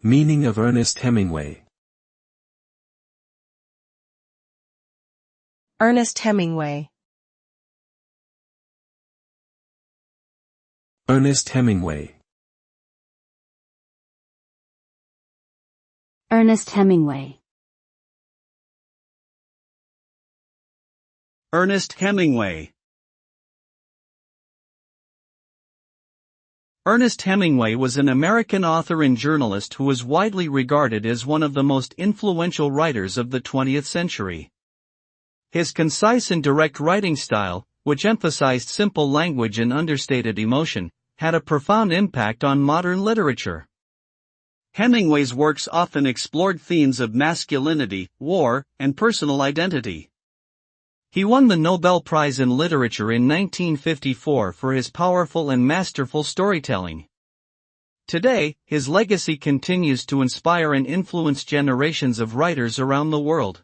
Meaning of Ernest Hemingway. Ernest Hemingway. Ernest Hemingway. Ernest Hemingway. Ernest Hemingway. Ernest Hemingway was an American author and journalist who was widely regarded as one of the most influential writers of the 20th century. His concise and direct writing style, which emphasized simple language and understated emotion, had a profound impact on modern literature. Hemingway's works often explored themes of masculinity, war, and personal identity. He won the Nobel Prize in Literature in 1954 for his powerful and masterful storytelling. Today, his legacy continues to inspire and influence generations of writers around the world.